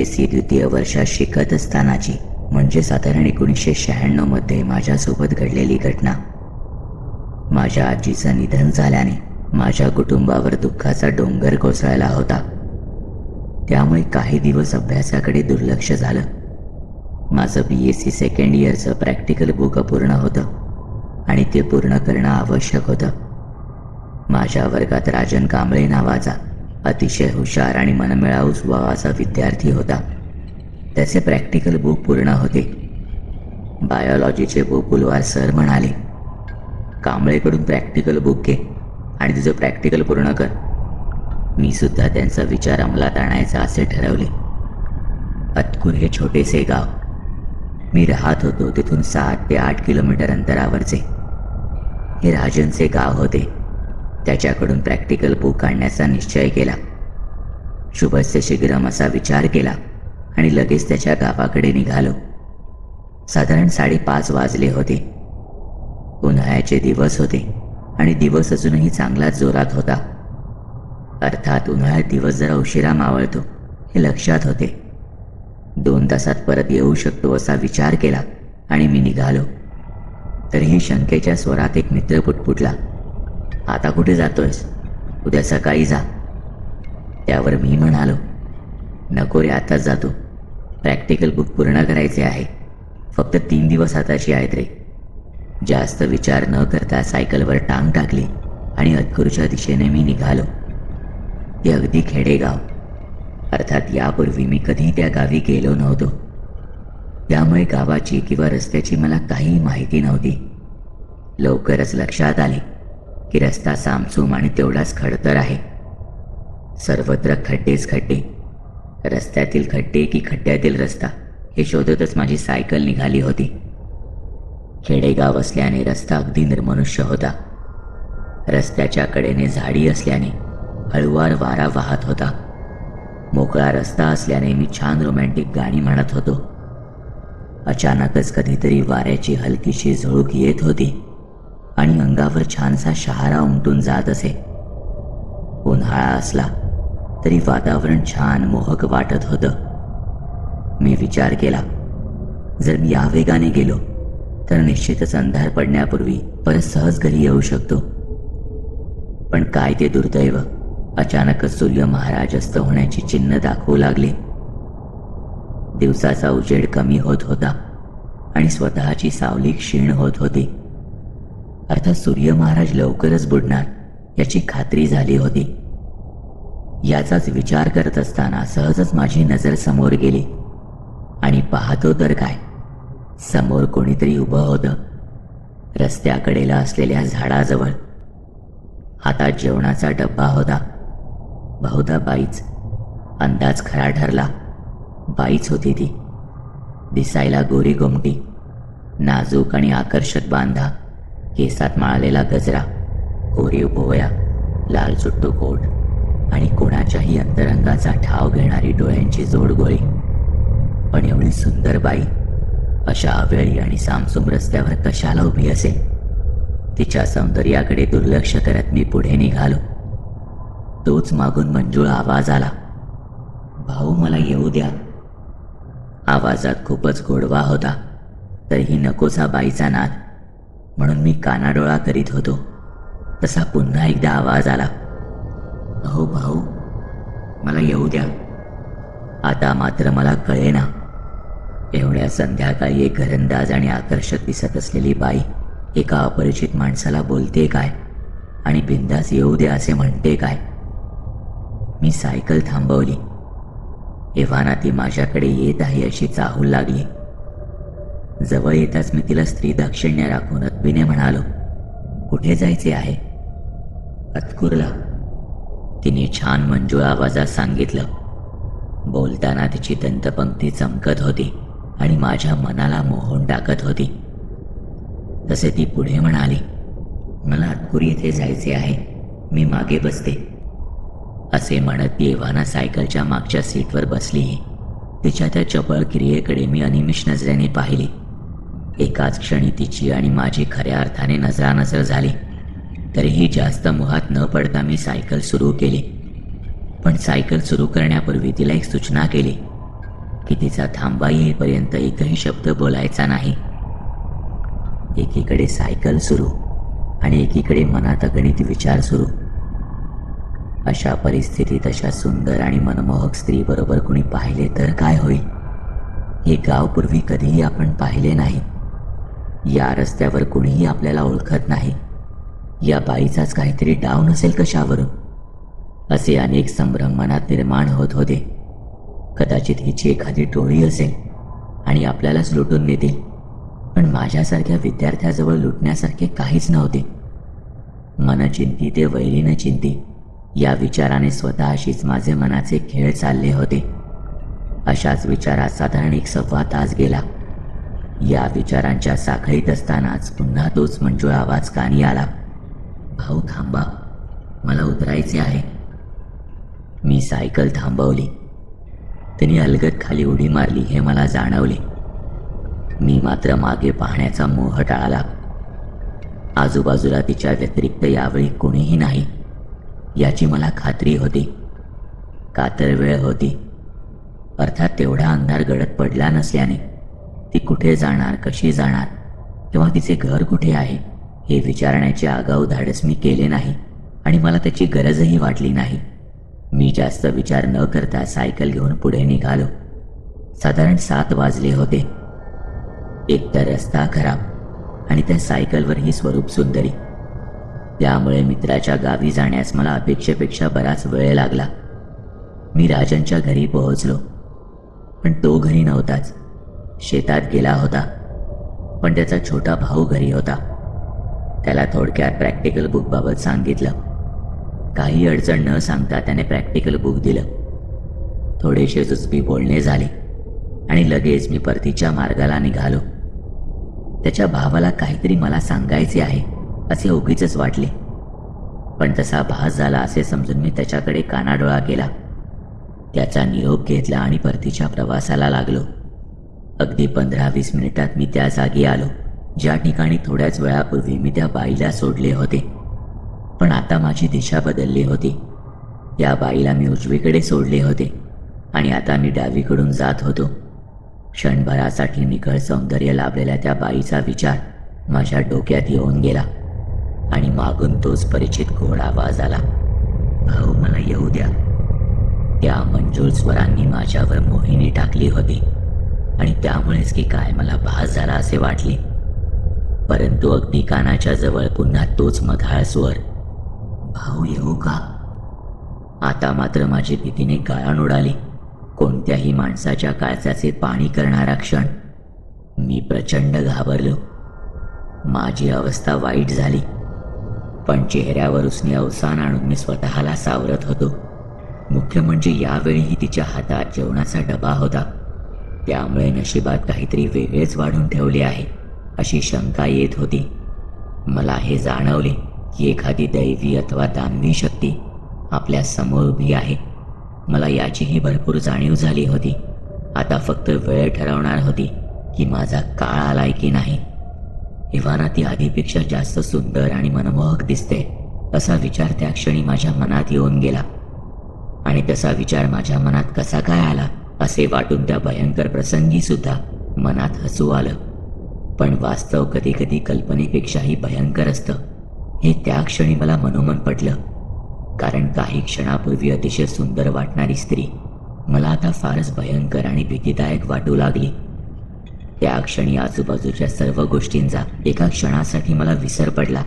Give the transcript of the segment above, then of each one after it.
BSc द्वितीय वर्षात शिकत असतानाची, म्हणजे साधारण 1996 मध्ये माझ्यासोबत घडलेली घटना. माझ्या आजीचं निधन झाल्याने माझ्या कुटुंबावर दुःखाचा डोंगर कोसळला होता. त्यामुळे काही दिवस अभ्यासाकडे दुर्लक्ष झालं. माझं BSc सेकंड इयरचं प्रॅक्टिकल बुक अपूर्ण होतं आणि ते पूर्ण करणं आवश्यक होतं. माझ्या वर्गात राजन कांबळे नावाचा अतिशय हुशार आणि मनमिळाऊ स्वभावाचा विद्यार्थी होता. त्याचे प्रॅक्टिकल बुक पूर्ण होते. बायोलॉजीचे बोपुलवार सर म्हणाले, कांबळेकडून प्रॅक्टिकल बुक घे आणि तुझं प्रॅक्टिकल पूर्ण कर. मी सुद्धा त्यांचा विचार अंमलात आणायचा असे ठरवले. अतकूर हे छोटेसे गाव. मी राहत होतो तिथून 7 ते 8 किलोमीटर अंतरावरचे. हे राजनचे गाव होते. त्याच्याकडून प्रॅक्टिकल बुक काढण्याचा निश्चय केला. शुभस्य शीघ्रम असा विचार केला आणि लगेच त्याच्या गावाकडे निघालो. साधारण 5:30 वाजले होते. उन्हाळ्याचे दिवस होते आणि दिवस अजूनही चांगलाच जोरात होता. अर्थात उन्हाळ्यात दिवस जरा उशिरा मावळतो हे लक्षात होते. 2 तासात परत येऊ शकतो असा विचार केला आणि मी निघालो. तरीही शंकेच्या स्वरात एक मित्र पुटपुटला, आता कुठे जातोयस? उद्या सकाळी जा. त्यावर मी म्हणालो, नको रे, आताच जातो. प्रॅक्टिकल बुक पूर्ण करायचे आहे. फक्त 3 दिवस हाताची आहेत रे. जास्त विचार न करता सायकलवर टांग टाकली आणि अतकूरच्या दिशेने मी निघालो. ते अगदी खेडेगाव. अर्थात यापूर्वी मी कधी त्या गावी गेलो नव्हतो. त्यामुळे गावाची किंवा रस्त्याची मला काही माहिती नव्हती. लवकरच लक्षात आले की रस्ता सामसूम आणि तेवढाच खडतर आहे. सर्वत्र खड्डेच खड्डे. रस्त्यातील खड्डे की खड्ड्यातील रस्ता हे शोधतच माझी सायकल निघाली होती. खेडेगाव असल्याने रस्ता अगदी निर्मनुष्य होता. रस्त्याच्या कडेने झाडी असल्याने हळुवार वारा वाहत होता. मोकळा रस्ता असल्याने मी छान रोमॅन्टिक गाणी म्हणत होतो. अचानकच कधीतरी वाऱ्याची हलकीशी झुळूक येत होती आणि अंगावर छानसा शहारा उमटून जात असे. उन्हाळा असला तरी वातावरण छान मोहक वाटत होतं. मी विचार केला, जर मी या वेगाने गेलो तर निश्चितच अंधार पडण्यापूर्वी परत सहज घरी येऊ शकतो. पण काय ते दुर्दैव, अचानकच सूर्य महाराज अस्त होण्याची चिन्ह दाखवू लागले. दिवसाचा उजेड कमी होत होता आणि स्वतःची सावली क्षीण होत होती. अर्थात सूर्य महाराज लवकरच बुडणार याची खात्री झाली होती. याचाच विचार करत असताना सहजच माझी नजर समोर गेली आणि पाहतो तर काय, समोर कोणीतरी उभं होतं. रस्त्याकडेला असलेल्या झाडाजवळ. हातात जेवणाचा डब्बा होता. बहुधा बाईच. अंदाज खरा ठरला. बाईच होती ती. दिसायला गोरी गोमटी, नाजूक आणि आकर्षक बांधा, केसात माळलेला गजरा, कोरीव भोवया, लाल चुट्टू कोट आणि कोणाच्याही अंतरंगाचा ठाव घेणारी डोळ्यांची जोडगोळी. पण एवढी सुंदर बाई अशा अवेळी आणि सामसूम रस्त्यावर कशाला उभी असेल? तिच्या सौंदर्याकडे दुर्लक्ष करत मी पुढे निघालो. तोच मागून मंजूळ आवाज आला, भाऊ मला येऊ द्या. आवाजात खूपच गोडवा होता. तरीही नकोसा बाईचा नाद, म्हणून मी कानाडोळा करीत होतो. तसा पुन्हा एकदा आवाज आला, अहो भाऊ मला येऊ द्या. आता मात्र मला कळेना, एवढ्या संध्याकाळी एक घरंदाज आणि आकर्षक दिसत असलेली बाई एका अपरिचित माणसाला बोलते काय आणि बिंदास येऊ द्या असे म्हणते काय. मी सायकल थांबवली. एव्हाना ती माझ्याकडे येत आहे अशी चाहूल लागली. जवळ येताच मी तिला स्त्री दाक्षिण्य राखून अदबीने म्हणालो, कुठे जायचे आहे? अतकूरला. तिने छान मंजूळ आवाजात सांगितलं. बोलताना तिची दंतपंक्ती चमकत होती आणि माझ्या मनाला मोहून टाकत होती. तसे ती पुढे म्हणाली, मला अतकूर येथे जायचे आहे, मी मागे बसते. असे म्हणत ती एव्हाना सायकलच्या मागच्या सीटवर बसली. तिच्या त्या चपळ क्रियेकडे मी अनिमिष नजरेने पाहिली. एकाच क्षणी तिची आणि माझी खऱ्या अर्थाने नजरानजर झाली. तरीही जास्त मोहात न पडता मी सायकल सुरू केली. पण सायकल सुरू करण्यापूर्वी तिला एक सूचना केली, की तिचा थांबा येईपर्यंत एकही शब्द बोलायचा नाही. एकीकडे सायकल सुरू आणि एकीकडे मनात अगणित विचार सुरू. अशा परिस्थितीत अशा सुंदर आणि मनमोहक स्त्रीबरोबर कुणी पाहिले तर काय होईल? हे गाव पूर्वी कधीही आपण पाहिले नाही. या रस्त्यावर कुणीही आपल्याला ओळखत नाही. या बाईचाच काहीतरी डाव नसेल कशावरून? असे अनेक संभ्रम मनात निर्माण होत होते. कदाचित हिची एखादी टोळी असेल आणि आपल्यालाच लुटून नेतील. पण माझ्यासारख्या विद्यार्थ्याजवळ लुटण्यासारखे काहीच नव्हते. मनचिंती ते वैरीन चिंती या विचाराने स्वतःशीच माझे मनाचे खेळ चालले होते. अशाच विचारात साधारण 1 तास गेला. या विचारांच्या साखळीत असतानाच पुन्हा तोच मंजूळ आवाज कानी आला. भाऊ थांबा, मला उतरायचे आहे. मी सायकल थांबवली. तिने अलगद खाली उडी मारली हे मला जाणवले. मी मात्र मागे पाहण्याचा मोह टाळला. आजूबाजूला तिच्या व्यतिरिक्त यावेळी कुणीही नाही याची मला खात्री होती. कातर वेळ होती. अर्थात तेवढा अंधार गडद पडला नसल्याने ती कुठे जाणार, कशी जाणार किंवा तिचे घर कुठे आहे हे विचारण्याचे आगाऊ धाडस मी केले नाही आणि मला त्याची गरजही वाटली नाही. मी जास्त विचार न करता सायकल घेऊन पुढे निघालो. साधारण 7 वाजले होते. एकतर रस्ता खराब आणि त्या सायकलवरही स्वरूप सुंदरी. त्यामुळे मित्राच्या गावी जाण्यास मला अपेक्षेपेक्षा बराच वेळ लागला. मी राजनच्या घरी पोहोचलो, पण तो घरी नव्हताच. शेतात गेला होता. पण त्याचा छोटा भाऊ घरी होता. त्याला थोडक्यात प्रॅक्टिकल बुकबाबत सांगितलं. काही अडचण न सांगता त्याने प्रॅक्टिकल बुक दिलं. थोडेसे जुजबी बोलणे झाले आणि लगेच मी परतीच्या मार्गाला निघालो. त्याच्या भावाला काहीतरी मला सांगायचे आहे असे उगीचच वाटले, पण तसा भास झाला असे समजून मी त्याच्याकडे कानाडोळा केला. त्याचा निरोप घेतला आणि परतीच्या प्रवासाला लागलो. अगदी 15-20 मिनिटात मी त्या जागी आलो ज्या ठिकाणी थोड्याच वेळापूर्वी मी त्या बाईला सोडले होते. पण आता माझी दिशा बदलली होती. त्या बाईला मी उजवीकडे सोडले होते आणि आता मी डावीकडून जात होतो. क्षणभरासाठी निखळ सौंदर्य लाभलेल्या त्या बाईचा विचार माझ्या डोक्यात येऊन गेला आणि मागून तोच परिचित गोड आवाज आला. भाऊ मला येऊ द्या. त्या मंजूळ स्वरांनी माझ्यावर मोहिनी टाकली होती आणि त्यामुळेच की काय मला भास झाला असे वाटले. परंतु अगदी कानाच्या जवळ पुन्हा तोच मधाळ स्वर, भाऊ येऊ का? आता मात्र माझी भीतीने गाळण उडाली. कोणत्याही माणसाच्या काळजाचे पाणी करणारा क्षण. मी प्रचंड घाबरलो. माझी अवस्था वाईट झाली, पण चेहऱ्यावर उसने अवसान आणून मी स्वतःला सावरत होतो. मुख्य म्हणजे यावेळीही तिच्या हातात जेवणाचा डबा होता. त्यामुळे नशिबात काहीतरी वेगळेच वाढून ठेवले आहे अशी शंका येत होती. मला हे जाणवले की एखादी दैवी अथवा दानवी शक्ती आपल्या समोर उभी आहे. मला याचीही भरपूर जाणीव झाली होती. आता फक्त वेळ ठरवणार होती की माझा काळ आलाय की नाही. इव्हाना ती आधीपेक्षा जास्त सुंदर आणि मनमोहक दिसते असा विचार त्या क्षणी माझ्या मनात येऊन गेला. आणि तसा विचार माझ्या मनात कसा काय आला असे वाटून त्या भयंकर प्रसंगी सुद्धा मनात हसू आलं. पण वास्तव कधी कधी कल्पनेपेक्षाही भयंकर असतं हे त्या क्षणी मला मनोमन पटलं. कारण काही क्षणापूर्वी अतिशय सुंदर वाटणारी स्त्री मला आता फारच भयंकर आणि भीतीदायक वाटू लागली. त्या क्षणी आजूबाजूच्या सर्व गोष्टींचा एका क्षणासाठी मला विसर पडला.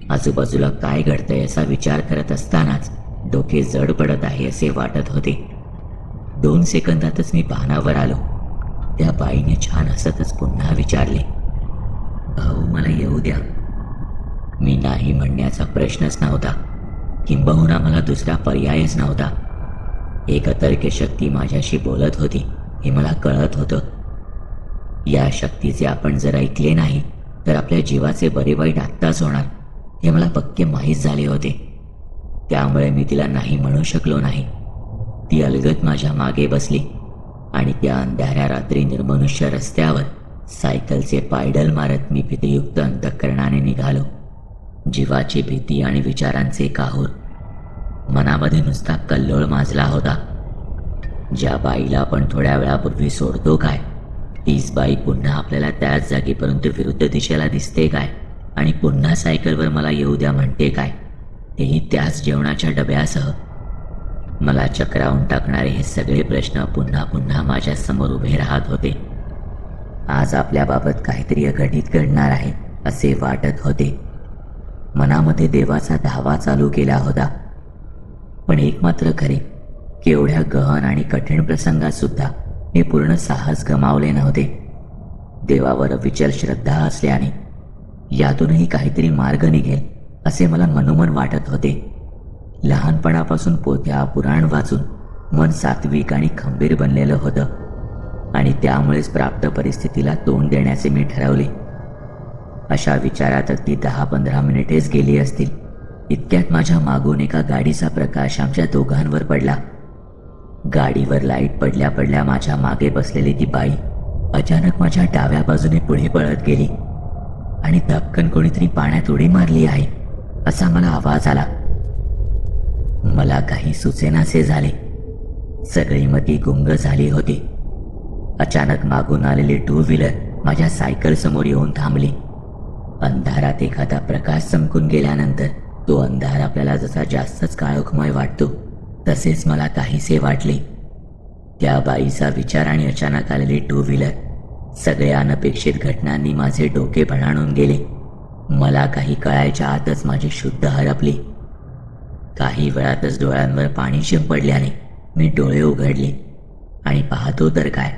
आजूबाजूला काय घडतंय असा विचार करत असतानाच डोके जड पडत आहे असे वाटत होते. 2 सेकंदातच मी भानावर आलो. त्या बाईने छान हसतच पुन्हा विचारले, भाऊ मला येऊ द्या. मी नाही म्हणण्याचा प्रश्नच नव्हता. किंबहुना मला दुसरा पर्यायच नव्हता. एक अतर्क्य शक्ती माझ्याशी बोलत होती हे मला कळत होतं. या शक्तीचे आपण जर ऐकले नाही तर आपल्या जीवाचे बरे वाईट आत्ताच होणार हे मला पक्के माहीत झाले होते. त्यामुळे मी तिला नाही म्हणू शकलो नाही. ती अलगद माझ्या मागे बसली आणि त्या अंधाऱ्या रात्री निर्मनुष्य रस्त्यावर सायकलचे पायडल मारत मी भीतीयुक्त अंतःकरणाने निघालो. जीवाची भीती आणि विचारांचे काहूर. मनामध्ये नुसता कल्लोळ माजला होता. ज्या बाईला आपण थोड्या वेळापूर्वी सोडतो काय, तीच बाई पुन्हा आपल्याला त्याच जागी परंतु विरुद्ध दिशेला दिसते काय, आणि पुन्हा सायकलवर मला येऊ द्या म्हणते काय, तेही त्याच जेवणाच्या डब्यासह. मला चक्रावून टाकणारे हे सगळे प्रश्न पुन्हा पुन्हा माझ्या समोर उभे राहत होते. आज आपल्याबाबत काहीतरी अघटित घडणार आहे असे वाटत होते. मनामध्ये देवाचा धावा चालू केला होता. पण एक मात्र खरे की एवढ्या गहन आणि कठीण प्रसंगात सुद्धा मी पूर्ण साहस गमावले नव्हते. देवावर अविचल श्रद्धा असल्याने यातूनही काहीतरी मार्ग निघेल असे मला मनोमन वाटत होते. लहानपणापासून पोथ्या पुराण वाचून मन सात्विक आणि खंबीर बनलेलं होतं आणि त्यामुळेच प्राप्त परिस्थितीला तोंड देण्याचे मी ठरवले. अशा विचारात अगदी 10-15 मिनिटेच गेली असतील. इतक्यात माझ्या मागून एका गाडीचा प्रकाश आमच्या दोघांवर पडला. गाडीवर लाईट पडल्या पडल्या माझ्या मागे बसलेली ती बाई अचानक माझ्या डाव्या बाजूने पुढे पळत गेली आणि धपकन कोणीतरी पाण्यात उडी मारली आहे असा मला आवाज आला. मला काही सुचेनासे झाले. सगळी मती गुंग झाली होती. अचानक मागून आलेली 2 व्हीलर माझ्या सायकल समोर येऊन थांबली. अंधारात एखादा प्रकाश चमकून गेल्यानंतर तो अंधार आपल्याला जसा जास्तच काळोखमय वाटतो तसेच मला काहीसे वाटले. त्या बाईचा विचार आणि अचानक आलेली 2 व्हीलर सगळ्या अनपेक्षित घटनांनी माझे डोके भणाणून गेले. मला काही कळायच्या आतच माझी शुद्ध हरपली. काही वेळातच डोळ्यांवर पाणी शिंपडल्याने मी डोळे उघडले आणि पाहतो तर काय,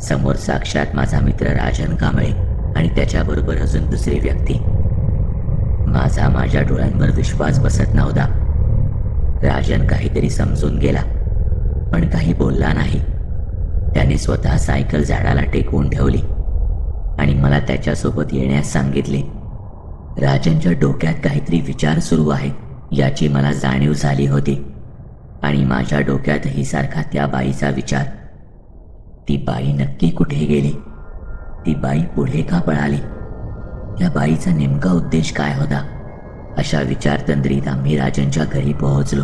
समोर साक्षात माझा मित्र राजन कांबळे आणि त्याच्याबरोबर अजून दुसरी व्यक्ती. माझ्या डोळ्यांवर विश्वास बसत नव्हता. राजन काहीतरी समजून गेला पण काही बोलला नाही. त्याने स्वतः सायकल झाडाला टेकवून ठेवली आणि मला त्याच्यासोबत येण्यास सांगितले. राजनच्या डोक्यात काहीतरी विचार सुरू आहे याची मला जाणीव झाली होती आणि माझ्या डोक्यातही सारखा त्या बाईचा विचार. ती बाई नक्की कुठे गेली? ती बाई पुढे का पळाली? त्या बाईचा नेमका उद्देश काय होता? अशा विचारतंद्रीत आम्ही राजनच्या घरी पोहोचलो.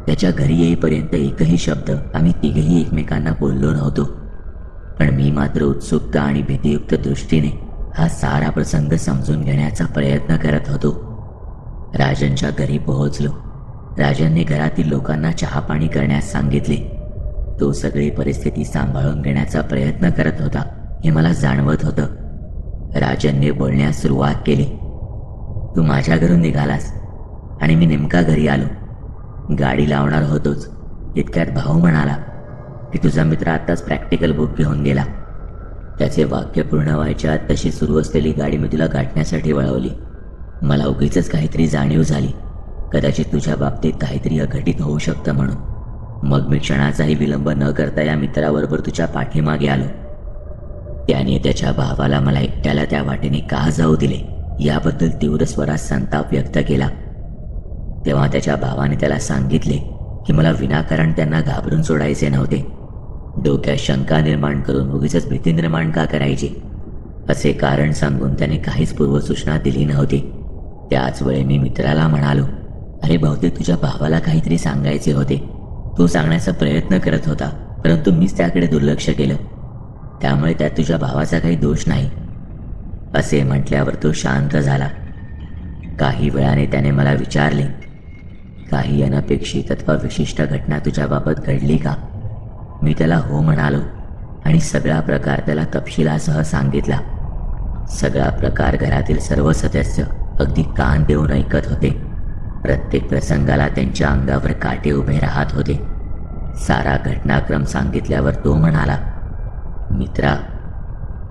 त्याच्या घरी येईपर्यंत एकही शब्द आम्ही तिघेही एकमेकांना बोललो नव्हतो. पण मी मात्र उत्सुकता आणि भीतियुक्त दृष्टीने हा सारा प्रसंग समजून घेण्याचा प्रयत्न करत होतो. राजनच्या घरी पोहोचलो. राजनने घरातील लोकांना चहा पाणी करण्यास सांगितले. तो सगळी परिस्थिती सांभाळून घेण्याचा प्रयत्न करत होता हे मला जाणवत होतं. राजनने बोलण्यास सुरुवात केली. तू माझ्या घरून निघालास आणि मी नेमका घरी आलो. गाडी लावणार होतोच इतक्यात भाऊ म्हणाला की तुझा मित्र आत्ताच प्रॅक्टिकल बुक घेऊन गेला. त्याचे वाक्य पूर्ण व्हायच्या आत तशी सुरू असलेली गाडी मी तुला गाठण्यासाठी वळवली. मला उगीचच काहीतरी जाणीव झाली, कदाचित तुझ्या बाबतीत काहीतरी अघटित होऊ शकतं म्हणून. मग मी क्षणाचाही विलंब न करता या मित्राबरोबर तुझ्या पाठीमागे आलो. त्याने त्याच्या भावाला मला एकट्याला त्या वाटेने का जाऊ दिले याबद्दल तीव्र स्वरात संताप व्यक्त केला. तेव्हा त्याच्या भावाने त्याला सांगितले की मला विनाकारण त्यांना घाबरून सोडायचे नव्हते. डोक्यात शंका निर्माण करून उगीचच भीती निर्माण का करायची असे कारण सांगून त्याने काहीच पूर्वसूचना दिली नव्हती. त्याच वेळी मी मित्राला म्हणालो, अरे बहुतेक तुझ्या भावाला काहीतरी सांगायचे होते. तू सांगण्याचा प्रयत्न करत होता परंतु मीच त्याकडे दुर्लक्ष केलं. त्यामुळे त्यात तुझ्या भावाचा काही दोष नाही. असे म्हटल्यावर तो शांत झाला. काही वेळाने त्याने मला विचारले, काही अनपेक्षित अथवा विशिष्ट घटना तुझ्याबाबत घडली का? मी त्याला हो म्हणालो आणि सगळा प्रकार त्याला तपशिलासह सांगितला. सगळा प्रकार घरातील सर्व सदस्य अगदी कान देऊन ऐकत होते. प्रत्येक प्रसंगाला त्यांच्या अंगावर काटे उभे राहत होते. सारा घटनाक्रम सांगितल्यावर तो म्हणाला, मित्रा,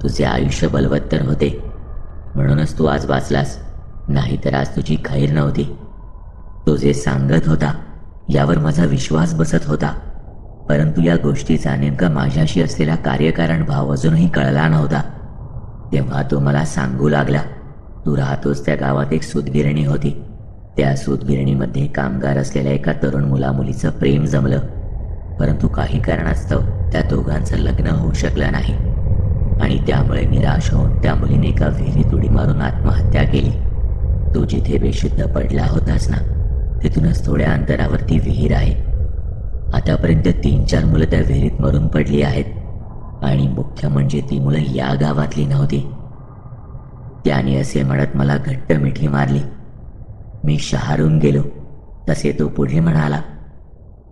तुझे आयुष्य बलवत्तर होते म्हणूनच तू आज वाचलास, नाहीतर आज तुझी खैर नव्हती. तो जे सांगत होता यावर माझा विश्वास बसत होता, परंतु या गोष्टीचा नेमका माझ्याशी असलेला कार्यकारण भाव अजूनही कळला नव्हता. तेव्हा तो मला सांगू लागला, तू राहतोस त्या गावात एक सूतगिरणी होती. त्या सूतगिरणीमध्ये कामगार असलेल्या एका तरुण मुलामुलीचं प्रेम जमलं, परंतु काही कारणास्तव त्या दोघांचं लग्न होऊ शकलं नाही आणि त्यामुळे निराश होऊन त्या मुलीने एका विहिरीत उडी मारून आत्महत्या केली. तू जिथे बेशुद्ध पडला होतास ना, तिथूनच थोड्या अंतरावर ती विहीर आहे. आतापर्यंत 3-4 मुलं त्या विहिरीत मरून पडली आहेत आणि मुख्य म्हणजे ती मुलं या गावातली नव्हती. त्याने असे म्हणत मला घट्ट मिठी मारली. मी शहारून गेलो. तसे तो पुढे म्हणाला,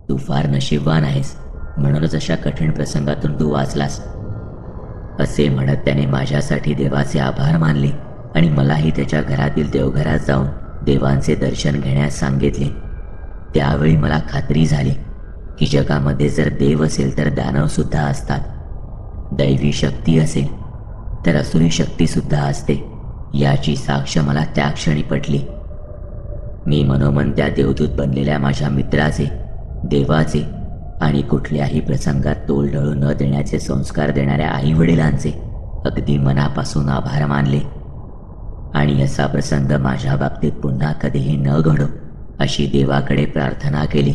तू फार नशीबवान आहेस, म्हणूनच अशा कठीण प्रसंगातून तू वाचलास. असे म्हणत त्याने माझ्यासाठी देवाचे आभार मानले आणि मलाही त्याच्या घरातील देवघरात जाऊन देवांचे दर्शन घेण्यास सांगितले. त्यावेळी मला खात्री झाली की जगामध्ये जर देव असेल तर दानव सुद्धा असतात. दैवी शक्ती असेल तर असुरी शक्ती सुद्धा असते, याची साक्ष मला त्या क्षणी पटली. मी मनोमन त्या देवदूत बनलेल्या माझ्या मित्राचे, देवाचे आणि कुठल्याही प्रसंगात तोल ढळू न देण्याचे संस्कार देणाऱ्या आई वडिलांचे अगदी मनापासून आभार मानले आणि असा प्रसंग माझ्या बाबतीत पुन्हा कधीही न घडो अशी देवाकडे प्रार्थना केली.